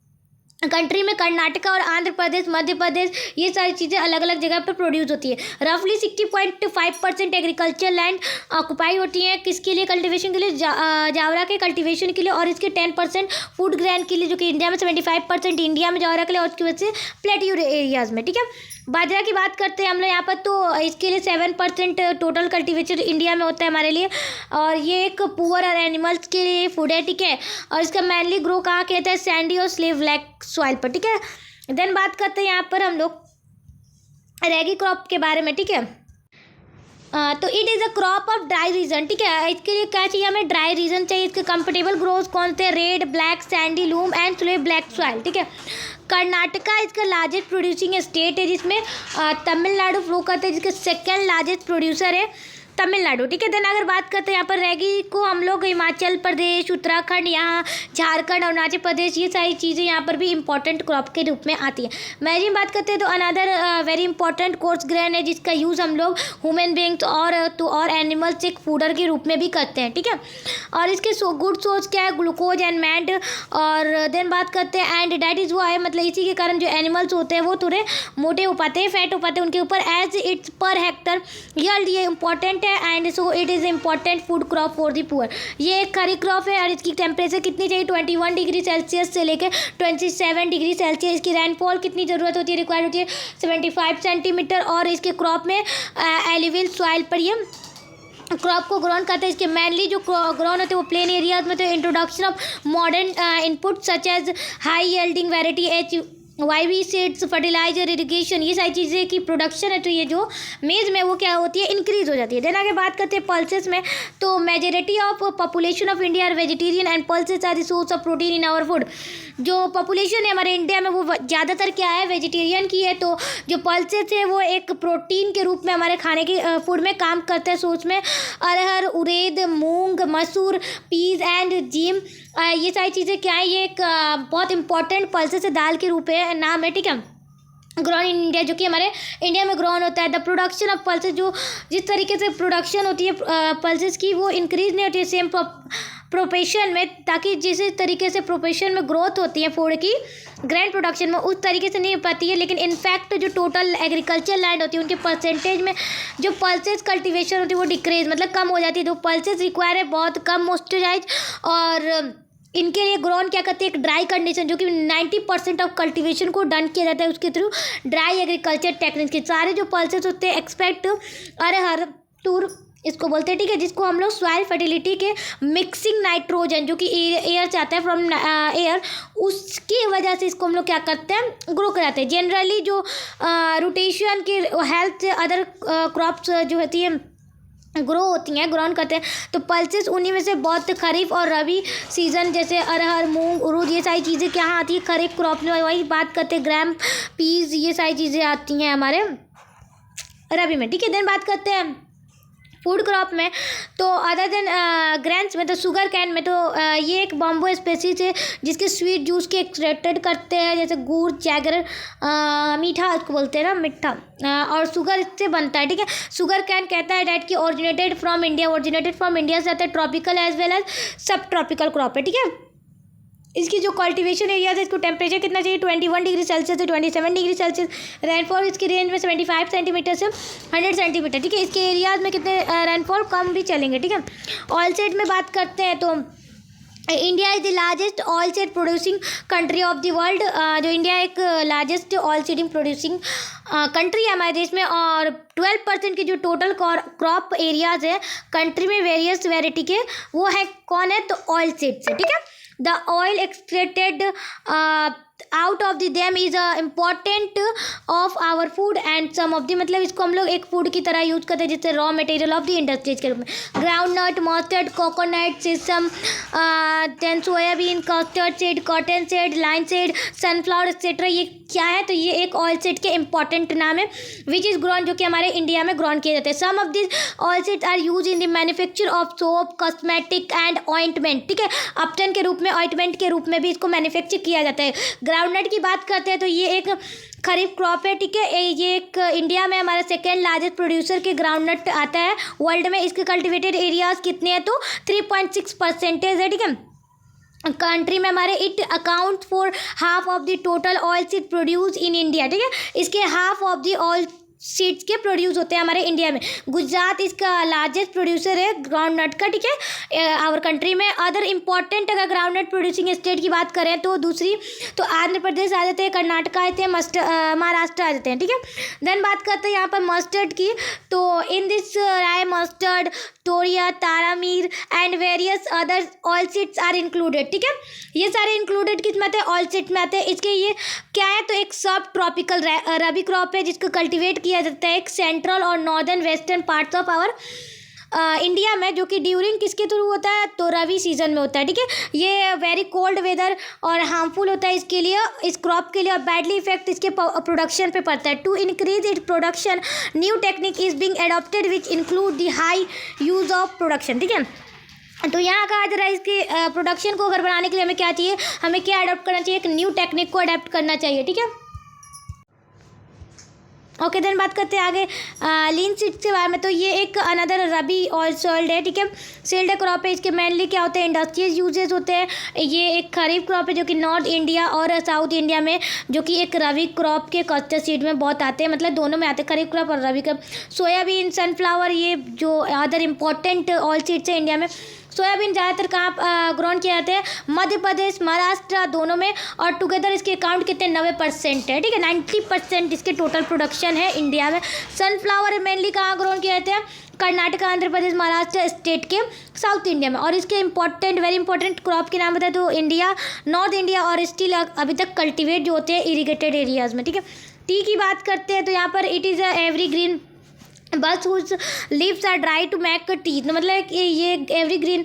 कंट्री में कर्नाटका और आंध्र प्रदेश, मध्य प्रदेश, ये सारी चीज़ें अलग अलग जगह पर प्रोड्यूस होती है। रफली 60.5% एग्रीकल्चर लैंड ऑक्युपाई होती है किसके लिए? कल्टीवेशन के लिए, जावरा के कल्टीवेशन के लिए। और इसके 10% फूड ग्रेन के लिए, जो कि इंडिया में 75% इंडिया में जावरा के लिए, और उसकी वजह से प्लेट्यू एरियाज़ में, ठीक है। बाजरा की बात करते हैं हम लोग यहाँ पर, तो इसके लिए 7% टोटल कल्टीवेशन इंडिया में होता है हमारे लिए। और ये एक पुअर और एनिमल्स के लिए फूड है, ठीक है। और इसका मेनली ग्रो कहाँ कहता है? सैंडी और स्लेव लैक सॉइल पर, ठीक है। देन बात करते हैं यहाँ पर हम लोग रेगी क्रॉप के बारे में, ठीक है। तो it is a crop of dry region, ठीक है। इसके लिए क्या चाहिए हमें? ड्राई रीजन चाहिए। इसके कंफर्टेबल ग्रोथ कौन से? Red, black, Sandy loom and slave black soil, ठीक है। कर्नाटका इसका लार्जेस्ट प्रोड्यूसिंग स्टेट है, जिसमें तमिलनाडु फ्लो करते हैं, जिसके सेकेंड लार्जेस्ट प्रोड्यूसर है तमिलनाडु, ठीक है। देन अगर बात करते हैं यहाँ पर रेगी को हम लोग हिमाचल प्रदेश, उत्तराखंड, यहाँ झारखंड, अरुणाचल प्रदेश, ये सारी चीज़ें यहाँ पर भी इंपॉर्टेंट क्रॉप के रूप में आती है। मैरी बात करते हैं तो another very important coarse grain है, जिसका यूज़ हम लोग ह्यूमन बींग्स और एनिमल्स एक फूडर के रूप में भी करते हैं, ठीक है। और इसके गुड सोर्स क्या है? Glucose and mad. और देन बात करते हैं एंड डैट इज़ वो है, मतलब इसी के कारण जो एनिमल्स होते हैं वो थोड़े मोटे हो पाते हैं, फैट हो पाते हैं उनके ऊपर, as its per hectare yield, ये इंपॉर्टेंट है। And so it is important food crop for the poor. ये एक खरी क्रॉप है और इसकी टेम्परेचर कितनी चाहिए? 21 डिग्री सेल्सियस से लेकर 27 डिग्री सेल्सियस। इसकी रेनफॉल कितनी ज़रूरत होती है? रिक्वायर्ड होती है 75 सेंटीमीटर। और इसके क्रॉप में एलिविल सॉइल पर ये क्रॉप को ग्रोन करते हैं। इसके मेनली जो ग्रोन होते हैं वो प्लेन एरियाज में। तो introduction of modern input such as high yielding variety YV seeds, fertiliser, irrigation, ये सारी चीज़ें की प्रोडक्शन है तो ये जो मेज में वो क्या होती है? इंक्रीज हो जाती है। देन आगे बात करते हैं पल्सेस में, तो majority of population of India are vegetarian and pulses are the source of protein in our food. जो पॉपुलेशन है हमारे इंडिया में वो ज़्यादातर क्या है? वेजिटेरियन की है। तो जो पल्सेस है वो एक प्रोटीन के रूप में हमारे खाने के फूड में काम करते हैं। सोर्स में अरहर, उड़द, मूंग, मसूर, पीज एंड जीम, ये सारी चीज़ें क्या है? ये एक बहुत इंपॉर्टेंट पल्सेस दाल के रूप है नाम है, ठीक है। ग्रोन इन इंडिया, जो कि हमारे इंडिया में ग्रोन होता है। द प्रोडक्शन ऑफ पल्सेस, जो जिस तरीके से प्रोडक्शन होती है पल्सेस की वो इंक्रीज नहीं होती है सेम प्रोपेशन में, ताकि जिस तरीके से प्रोपेशन में ग्रोथ होती है फूड की ग्रैंड प्रोडक्शन में उस तरीके से नहीं हो पाती है। लेकिन इनफैक्ट जो टोटल एग्रीकल्चर लैंड होती है उनके परसेंटेज में जो पल्सेस कल्टीवेशन होती है वो डिक्रीज, मतलब कम हो जाती है। जो पल्सेस रिक्वायर है बहुत कम मॉइस्चराइज, और इनके लिए ग्रोन क्या करते हैं? एक ड्राई कंडीशन, जो कि 90% ऑफ कल्टीवेशन को डन किया जाता है उसके थ्रू ड्राई एग्रीकल्चर टेक्निक्स के। सारे जो पल्सेस होते हैं एक्सपेक्ट अरहर, तूर इसको बोलते हैं, ठीक है, जिसको हम लोग सॉइल फर्टिलिटी के मिक्सिंग नाइट्रोजन जो कि एयर से आता है फ्रॉम एयर, उसकी वजह से इसको हम लोग क्या करते हैं? ग्रो कराते हैं। जनरली जो रोटेशन की हेल्थ अदर क्रॉप्स जो होती है ग्रो होती हैं, ग्रोन करते हैं। तो पल्सेस उन्हीं में से बहुत खरीफ और रबी सीज़न जैसे अरहर, मूंग, उड़द, ये सारी चीज़ें क्या आती है खरीफ क्रॉप में। वही बात करते हैं ग्राम, पीस, ये सारी चीज़ें आती हैं हमारे रबी में, ठीक है। देन बात करते हैं फूड क्रॉप में। तो अदर देन ग्रेन्स में तो शुगर कैन में तो ये एक बॉम्बो स्पेसीज है जिसके स्वीट जूस के एक्सट्रैक्टेड करते हैं, जैसे गुड़, जैगर, मीठा उसको बोलते हैं ना, मिठा, और शुगर इससे बनता है, ठीक है। शुगर कैन कहता है डैट की ओरिजिनेटेड फ्रॉम इंडिया से आता है, ट्रॉपिकल एज वेल एज सब ट्रॉपिकल क्रॉप है, ठीक है। इसकी जो कल्टीवेशन एरिया है, इसको टेम्परेचर कितना चाहिए 21 डिग्री सेल्सियस से 27 डिग्री सेल्सियस। रेनफॉल इसकी रेंज में 75 सेंटीमीटर से 100 सेंटीमीटर, ठीक है। इसके एरियाज में कितने रेनफॉल कम भी चलेंगे, ठीक है। ऑयल सीड में बात करते हैं तो India is the largest oil seed producing country of the world. जो इंडिया एक largest oil seeding producing country है हमारे देश में, और 12% की जो टोटल क्रॉप एरियाज है कंट्री में वेरियस वेराइटी के, वो है कौन है तो ऑयल सीड से, ठीक है। The oil extracted out of the them is important of our food and some of the, मतलब इसको हम लोग एक फूड की तरह यूज़ करते हैं जैसे raw material of the industries के रूप में। Ground nut, mustard, coconut, sesame, then soybean, custard seed, cotton seed, line seed, sunflower etcetera, ये क्या है तो ये एक ऑयल सीड के इंपॉर्टेंट नाम है विच इज़ ग्रोन, जो कि हमारे इंडिया में ग्रोन किए जाते हैं। Some of this oil seeds are use in the manufacture of soap, cosmetic and ointment, ठीक है। अपटन के रूप में, ऑइंटमेंट के रूप में भी इसको मैन्युफैक्चर किया जाता है। ग्राउंडनट की बात करते हैं तो ये एक खरीफ क्रॉप है, ठीक है। ये एक इंडिया में हमारा सेकेंड लार्जेस्ट प्रोड्यूसर के ग्राउंडनट आता है वर्ल्ड में। इसके कल्टिवेटेड एरियाज कितने हैं तो 3.6% है, ठीक है। कंट्री में हमारे it account for half of the total oil seed produce in India, ठीक है। इसके half of the oil seeds के प्रोड्यूस होते हैं हमारे इंडिया में। गुजरात इसका लार्जेस्ट प्रोड्यूसर है ग्राउंड नट का, ठीक है, आवर कंट्री में। अदर इंपॉर्टेंट अगर ग्राउंड नट प्रोड्यूसिंग स्टेट की बात करें तो दूसरी तो आंध्र प्रदेश आ जाते हैं, कर्नाटक आ जाते हैं, महाराष्ट्र आ जाते हैं, ठीक है। देन बात करते हैं यहाँ पर मस्टर्ड की। तो in this rai mustard, toria, taramira and various other oil seeds are included, ठीक है। ये सारे इंक्लूडेड किस में आते हैं ऑयल सीड में आते हैं। इसके ये क्या है तो एक सब ट्रॉपिकल रबी क्रॉप है जिसको कल्टीवेट किया जाता है एक सेंट्रल और northern western parts of our India में, जो कि ड्यूरिंग किसके थ्रू होता है तो रबी सीजन में होता है, ठीक है। ये वेरी कोल्ड वेदर और हार्मफुल होता है इसके लिए, इस क्रॉप के लिए, और बैडली इफेक्ट इसके प्रोडक्शन पे पड़ता है। To increase it production new technique is being adopted which include the high use of production, ठीक है। तो यहाँ कहा जा रहा है इसके प्रोडक्शन को अगर बढ़ाने के लिए हमें क्या चाहिए, हमें क्या अडॉप्ट करना चाहिए, एक न्यू टेक्निक को अडॉप्ट करना चाहिए, ठीक है। ओके, देन बात करते हैं आगे लीन सीड्स के बारे में। तो ये एक अनदर रबी ऑयल सॉइल्ड है, ठीक है, सील्ड क्रॉप है। इसके मेनली क्या होते हैं इंडस्ट्रियल यूजेस होते हैं। ये एक खरीफ क्रॉप है जो कि नॉर्थ इंडिया और साउथ इंडिया में, जो कि एक रबी क्रॉप के कस्टर्ड सीड में बहुत आते हैं, मतलब दोनों में आते हैं, खरीफ क्रॉप और रबी क्रॉप। सोयाबीन, सनफ्लावर, ये जो अदर इंपॉर्टेंट ऑयल सीड्स है इंडिया में। सोयाबीन ज़्यादातर कहाँ ग्रोन किया जाता है, मध्य प्रदेश, महाराष्ट्र, दोनों में, और टुगेदर इसके अकाउंट कितने 90% है, ठीक है। 90% इसके टोटल प्रोडक्शन है इंडिया में। सनफ्लावर मेनली कहाँ ग्रोन किया जाता है, कर्नाटक, आंध्र प्रदेश, महाराष्ट्र स्टेट के साउथ इंडिया में। और इसके इंपॉर्टेंट वेरी इंपॉर्टेंट क्रॉप के नाम बताए तो इंडिया, नॉर्थ इंडिया और स्टिल अभी तक कल्टिवेट जो होते हैं इरीगेटेड एरियाज़ में, ठीक है। टी की बात करते हैं तो यहाँ पर it is a evergreen bush whose leaves are dry to make tea, तो मतलब कि ये एवरीग्रीन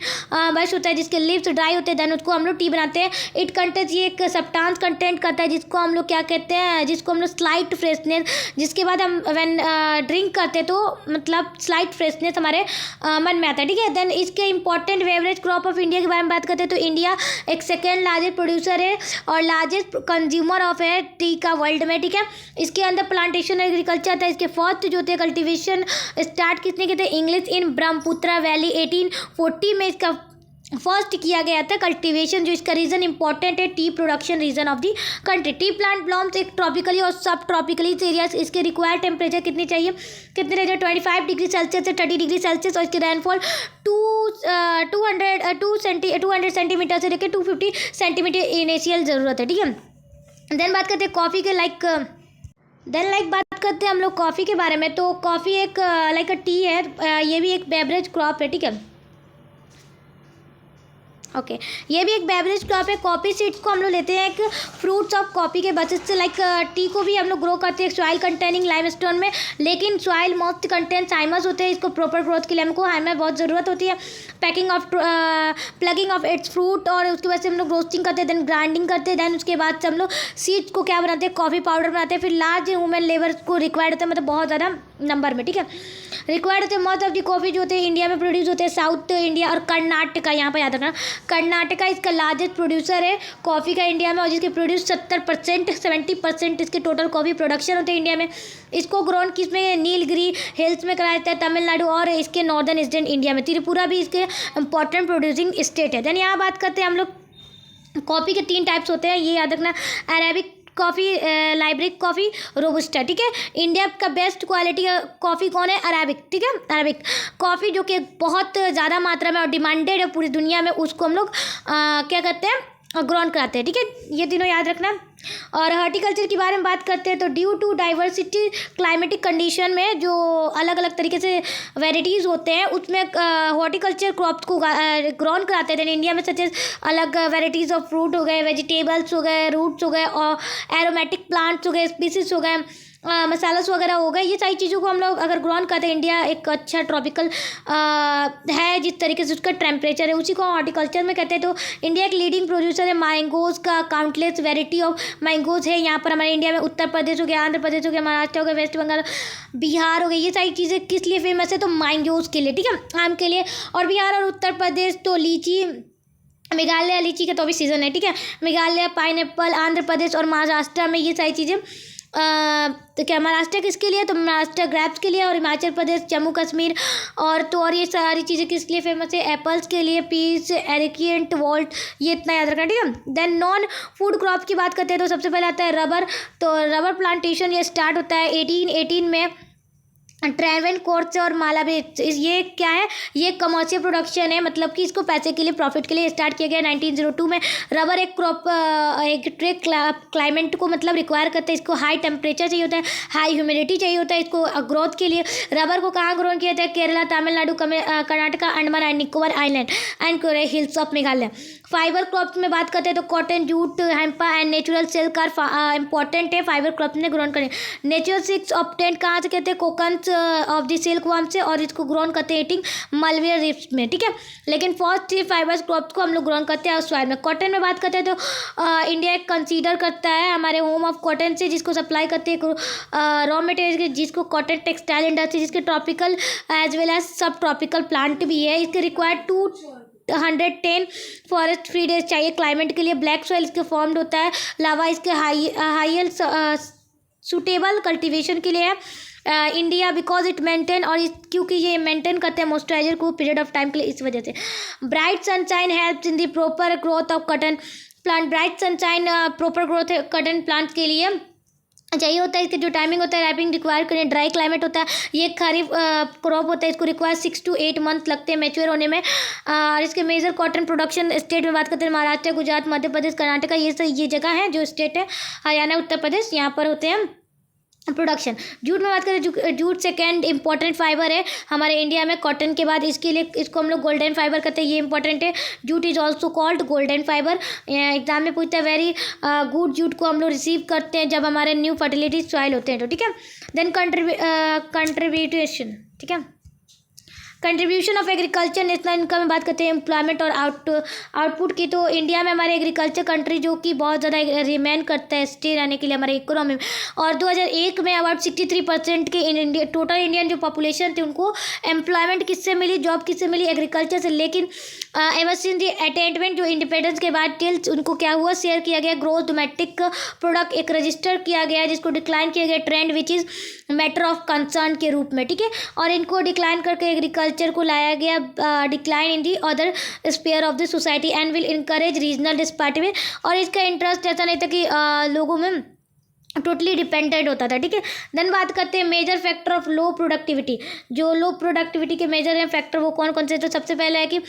बस होता है जिसके लीव्स ड्राई होते हैं, देन उसको हम लोग टी बनाते हैं। इट कंटेंट, ये एक सब्सटेंस कंटेंट करता है जिसको हम लोग क्या कहते हैं, जिसको हम लोग स्लाइट फ्रेशनेस, जिसके बाद हम व्हेन ड्रिंक करते तो मतलब स्लाइट फ्रेशनेस हमारे मन में आता है, ठीक है। देन इसके important beverage crop of India के बारे में बात करते हैं तो इंडिया एक सेकेंड लार्जेस्ट प्रोड्यूसर है और लार्जेस्ट कंज्यूमर ऑफ है टी का वर्ल्ड में, ठीक है। इसके अंदर प्लांटेशन एग्रीकल्चर था। इसके फर्स्ट जो थे कल्टिवेशन स्टार्ट किसने किए थे, इंग्लिश इन ब्रह्मपुत्रा वैली 1840 में इसका फर्स्ट किया गया था कल्टीवेशन। जो इसका रीजन इंपॉर्टेंट है tea production region of the country. Tea plant blooms एक ट्रॉपिकली और सब ट्रॉपिकली एरियाज। इसके रिक्वायर्ड टेम्परेचर कितनी चाहिए, कितने रहेगा 25 डिग्री सेल्सियस से 30 डिग्री सेल्सियस, और इसकी रेनफॉल 200 सेंटीमीटर से लेकर 250 सेंटीमीटर इनिशियल ज़रूरत है, ठीक है। देन बात करते हैं कॉफ़ी के बात करते हैं हम लोग कॉफ़ी के बारे में। तो कॉफ़ी एक लाइक अ टी है, ये भी एक बेवरेज क्रॉप है, ठीक है। ओके ये भी एक बेवरेज क्रॉप है। कॉफ़ी सीड्स को हम लोग लेते हैं एक फ्रूट्स ऑफ कॉफ़ी के बचत से। लाइक टी को भी हम लोग ग्रो करते हैं सॉइल कंटेनिंग लाइमस्टोन में, लेकिन सॉइल मोस्ट कंटेंट हाइमस होते हैं। इसको प्रॉपर ग्रोथ के लिए हमको हाइमस बहुत ज़रूरत होती है। प्लगिंग ऑफ इट्स फ्रूट, और उसके बाद से हम लोग रोस्टिंग करते हैं, देन ग्राइंडिंग करते हैं, देन उसके बाद से हम लोग सीड्स को क्या बनाते हैं, कॉफ़ी पाउडर बनाते हैं। फिर लार्ज ह्यूमन लेबर को रिक्वायर्ड होता है, मतलब बहुत ज़्यादा नंबर में, ठीक है, रिक्वायर्ड होते हैं। मोस्ट ऑफ दी कॉफ़ी जो होते हैं इंडिया में प्रोड्यूस होते हैं साउथ इंडिया और कर्नाटका, यहाँ पर याद रखना कर्नाटका इसका लार्जेस्ट प्रोड्यूसर है कॉफ़ी का इंडिया में, और जिसके प्रोड्यूस 70% इसके टोटल कॉफ़ी प्रोडक्शन होते हैं इंडिया में। इसको ग्रोन किस में, नीलगिरी हिल्स में कराया जाता है, तमिलनाडु और इसके नॉर्दर्न ईस्टर्न इंडिया में। त्रिपुरा भी इसके इंपॉर्टेंट प्रोड्यूसिंग स्टेट है। देन यहाँ बात करते हैं हम लोग कॉफ़ी के 3 टाइप्स होते हैं, ये याद रखना, अरेबिक कॉफ़ी, लाइब्रिक कॉफ़ी, रोबस्टा, ठीक है। इंडिया का बेस्ट क्वालिटी का कॉफ़ी कौन है, अरेबिक, ठीक है। अरेबिक कॉफ़ी जो कि बहुत ज़्यादा मात्रा में और डिमांडेड है पूरी दुनिया में, उसको हम लोग क्या करते हैं, ग्रोन कराते हैं, ठीक है। ये तीनों याद रखना। और हॉर्टिकल्चर के बारे में बात करते हैं तो due to diversity climatic condition में जो अलग अलग तरीके से वेराइटीज़ होते हैं, उसमें हॉर्टिकल्चर क्रॉप्स को ग्रोन कराते हैं। इंडिया में सच अलग वेराइटीज़ ऑफ फ्रूट हो गए, वेजिटेबल्स हो गए, रूट्स हो गए, और एरोमेटिक प्लांट्स हो गए, स्पीसीज हो गए, मसालास वगैरह हो गए। ये सारी चीज़ों को हम लोग अगर ग्रोन करते हैं, इंडिया एक अच्छा ट्रॉपिकल है जिस तरीके से उसका टेम्परेचर है, उसी को हॉर्टिकल्चर में कहते हैं। तो इंडिया एक लीडिंग प्रोड्यूसर है मैंगोज़ का, काउंटलेस वेराइटी ऑफ मैंगोज़ है यहाँ पर हमारे इंडिया में। उत्तर प्रदेश हो गया, आंध्र प्रदेश हो गया, महाराष्ट्र हो गया, वेस्ट बंगाल, बिहार हो गई, ये सारी चीज़ें किस लिए फेमस है, तो मैंगोज़ के लिए, ठीक है, आम के लिए। और बिहार और उत्तर प्रदेश तो लीची, मेघालय लीची का तो अभी सीज़न है, ठीक है, मेघालय पाइनएप्पल, आंध्र प्रदेश और महाराष्ट्र में ये सारी चीज़ें तो क्या महाराष्ट्र किसके लिए, तो महाराष्ट्र ग्रेप्स के लिए, और हिमाचल प्रदेश, जम्मू कश्मीर और ये सारी चीज़ें किस लिए फेमस है, एप्पल्स के लिए, पीस, एरिकेंट, वॉल्ट, ये इतना याद रखना, ठीक है। देन नॉन फूड क्रॉप की बात करते हैं तो सबसे पहले आता है रबर। तो रबर प्लांटेशन ये स्टार्ट होता है 1818 में ट्रैवनकोर से और मालाबार। ये क्या है, ये कमर्शियल प्रोडक्शन है, मतलब कि इसको पैसे के लिए, प्रॉफिट के लिए स्टार्ट किया गया 1902 में। रबर एक क्रॉप एक ट्रेक क्लाइमेट को मतलब रिक्वायर करता है, इसको हाई टेम्परेचर चाहिए होता है, हाई ह्यूमिडिटी चाहिए होता है इसको ग्रोथ के लिए। रबर को कहाँ ग्रो किया जाता है, Kerala, Tamil Nadu, Karnataka, Andaman and Nicobar island and hills of Meghalaya. Fibre crops में बात करते हैं तो cotton, jute, hemp and natural silk are important है फाइबर क्रॉप्स में ग्रोन करें। नेचुरल सिल्क ऑब्टेन कहाँ से कहते हैं, cocoons of the silk worm से, और इसको ग्रोन करते हैं ईटिंग मलवेयर रिफ्स में, ठीक है। लेकिन फर्स्ट 3 फाइबर्स क्रॉप्स को हम लोग ग्रोन करते हैं सॉइल में। कॉटन में बात करते हैं तो इंडिया कंसीडर करता है हमारे होम ऑफ कॉटन से, जिसको सप्लाई करते हैं रॉ मटेरियल, जिसको कॉटन टेक्सटाइल इंडस्ट्री, जिसके ट्रॉपिकल एज वेल एज सब ट्रॉपिकल प्लांट भी है। इसके रिक्वायर्ड 210 फॉरेस्ट फ्री डेज चाहिए क्लाइमेट के लिए। ब्लैक सॉइल इसके फॉर्म्ड होता है, लावा इसके हाई सूटेबल कल्टीवेशन के लिए है। इंडिया बिकॉज इट मेंटेन, और क्योंकि ये मेंटेन करते हैं मॉइस्चराइजर को पीरियड ऑफ टाइम के लिए, इस वजह से। Bright sunshine helps in the proper growth of cotton plant. Bright sunshine proper growth है कॉटन प्लांट के लिए चाहिए होता है। इसके जो टाइमिंग होता है, रैपिंग रिक्वायर करें, ड्राई क्लाइमेट होता है, ये खरीफ क्रॉप होता है, इसको रिक्वायर 6 to 8 मंथ लगते हैं मैच्योर होने में। और इसके मेजर कॉटन प्रोडक्शन स्टेट में बात करते हैं महाराष्ट्र, गुजरात, मध्य प्रदेश, कर्नाटका, ये जगह है जो स्टेट है, हरियाणा, उत्तर प्रदेश, यहाँ पर होते हैं प्रोडक्शन। जूट में बात करें, जूट सेकेंड इंपॉर्टेंट फाइबर है हमारे इंडिया में कॉटन के बाद। इसके लिए इसको हम लोग गोल्डन फाइबर कहते हैं, ये इंपॉर्टेंट है। Jute is also called golden fibre. Exam में पूछता है वेरी गुड जूट को हम लोग रिसीव करते हैं जब हमारे न्यू फर्टिलिटी सॉइल होते हैं तो, ठीक है। देन कंट्रीब्यूटेशन, ठीक है, contribution of agriculture national income में बात करते हैं, एम्प्लॉयमेंट और आउटपुट की। तो इंडिया में हमारे एग्रीकल्चर कंट्री जो कि बहुत ज़्यादा रिमेन करता है स्टे रहने के लिए हमारे इकोनॉमी में। और 2001 में अबाउट 63% के टोटल इंडियन जो पॉपुलेशन थी उनको एम्प्लॉयमेंट किससे मिली, जॉब किससे मिली, एग्रीकल्चर से। लेकिन एवर सिंस द अटेंडमेंट जो इंडिपेंडेंस के बाद टिल उनको क्या हुआ, शेयर किया गया ग्रोथ डोमेस्टिक प्रोडक्ट एक रजिस्टर किया गया, जिसको डिक्लाइन किया गया trend which is matter of concern के रूप में, ठीक है। और इनको डिक्लाइन करके एग्रीकल्चर को लाया गया decline in the other sphere of the society and will encourage regional disparity. और इसका इंटरेस्ट ऐसा नहीं था कि लोगों में टोटली डिपेंडेंट होता था, ठीक है। देन बात करते हैं major factor of low productivity. जो लो प्रोडक्टिविटी के मेजर हैं फैक्टर वो कौन कौन से। तो सबसे पहले है कि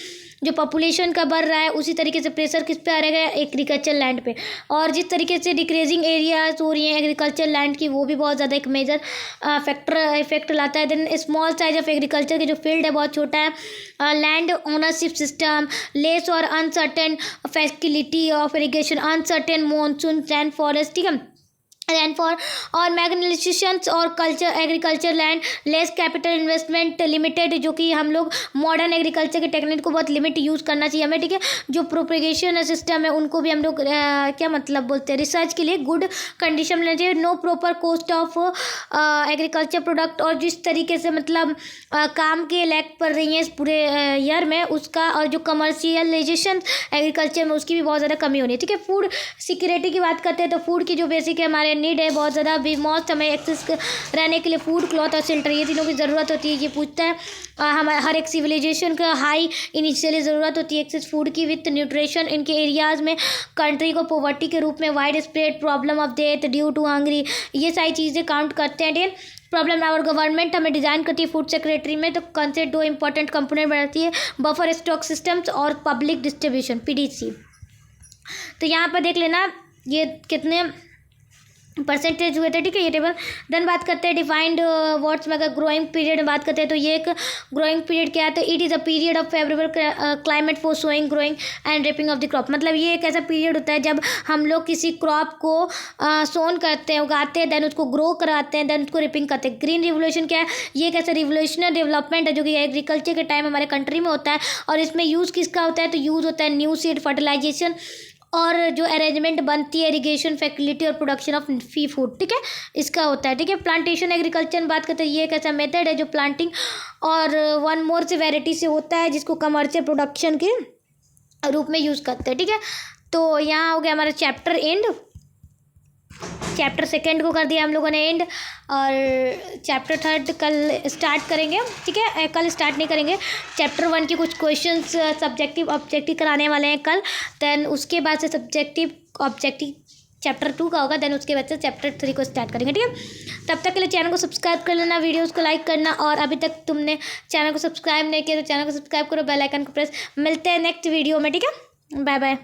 जो पॉपुलेशन का बढ़ रहा है उसी तरीके से प्रेशर किस पे आ रहा है, एग्रीकल्चर लैंड पे, और जिस तरीके से डिक्रीजिंग एरियाज हो रही हैं एग्रीकल्चर लैंड की, वो भी बहुत ज़्यादा एक मेजर फैक्टर इफेक्ट लाता है। Then small size of agriculture के जो फील्ड है बहुत छोटा है, लैंड ओनरशिप सिस्टम, लेस और uncertain facility of irrigation, uncertain monsoon and forest, ठीक है, रेनफॉल और मैग्नीफिशेंस और culture agriculture land, less capital investment, limited, जो कि हम लोग मॉडर्न एग्रीकल्चर के टेक्निक को बहुत लिमिट यूज़ करना चाहिए हमें, ठीक है। जो प्रोपेगेशन सिस्टम है उनको भी हम लोग क्या मतलब बोलते हैं, रिसर्च के लिए गुड कंडीशन में लेना चाहिए। No proper cost of agriculture product, और जिस तरीके से मतलब काम के लैग पड़ रही हैं इस पूरे ईयर में उसका, और जो कमर्शियलाइजेशन एग्रीकल्चर में उसकी भी बहुत ज़्यादा कमी हो रही है, ठीक है। फूड सिक्योरिटी की बात करते हैं तो फूड की जो बेसिक है हमारे नीड है बहुत ज़्यादा, भी मौत हमें एक्सेस रहने के लिए फूड, क्लॉथ और शेल्टर, ये तीनों की ज़रूरत होती है। ये पूछता है हमारे हर एक सिविलाइजेशन का हाई इनिशियली ज़रूरत होती है एक्सेस फूड की विथ न्यूट्रिशन। इनके एरियाज़ में कंट्री को पॉवर्टी के रूप में wide spread problem of death due to hungry, ये सारी चीज़ें काउंट करते हैं। डेन प्रॉब्लम आवर गवर्नमेंट हमें डिज़ाइन करती है फूड सेक्रेटरी में, तो कौन से दो इंपॉर्टेंट कंपोनेंट बनाती है, बफर स्टॉक सिस्टम्स और पब्लिक डिस्ट्रीब्यूशन, पीडीसी। तो यहाँ पर देख लेना ये कितने परसेंटेज हुए थे, ठीक है, ये टेबल। देन बात करते हैं डिफाइंड वर्ड्स में, अगर ग्रोइंग पीरियड में बात करते हैं तो ये एक ग्रोइंग पीरियड क्या है, तो it is a period of favourable climate for sowing growing and reaping of the crop. मतलब ये एक ऐसा पीरियड होता है जब हम लोग किसी क्रॉप को सोन करते हैं, उगाते हैं, देन उसको ग्रो कराते हैं, देन उसको रिपिंग करते हैं। ग्रीन रिवोल्यूशन क्या है, ये एक ऐसा रिवोल्यूशनरी डेवलपमेंट है जो कि एग्रीकल्चर के टाइम हमारे कंट्री में होता है, और इसमें यूज़ किसका होता है, तो यूज़ होता है न्यू सीड, फर्टिलाइजेशन, और जो अरेंजमेंट बनती है इरीगेशन फैसिलिटी और प्रोडक्शन ऑफ फी फूड, ठीक है, इसका होता है, ठीक है। प्लांटेशन एग्रीकल्चर में बात करते हैं, ये एक ऐसा मेथड है जो प्लांटिंग और वन मोर से वेराइटी से होता है, जिसको कमर्शियल प्रोडक्शन के रूप में यूज़ करते हैं, ठीक है। तो यहाँ हो गया हमारा चैप्टर एंड। चैप्टर सेकेंड को कर दिया हम लोगों ने एंड, और चैप्टर थर्ड कल स्टार्ट करेंगे, ठीक है। कल स्टार्ट नहीं करेंगे, चैप्टर वन के कुछ क्वेश्चंस सब्जेक्टिव ऑब्जेक्टिव कराने वाले हैं कल, देन उसके बाद से सब्जेक्टिव ऑब्जेक्टिव चैप्टर 2 का होगा, देन उसके बाद से चैप्टर 3 को स्टार्ट करेंगे, ठीक है। तब तक के लिए चैनल को सब्सक्राइब कर लेना, वीडियोस को लाइक करना, और अभी तक तुमने चैनल को सब्सक्राइब नहीं किया तो चैनल को सब्सक्राइब करो, बेल आइकन को प्रेस। मिलते हैं नेक्स्ट वीडियो में, ठीक है, बाय बाय।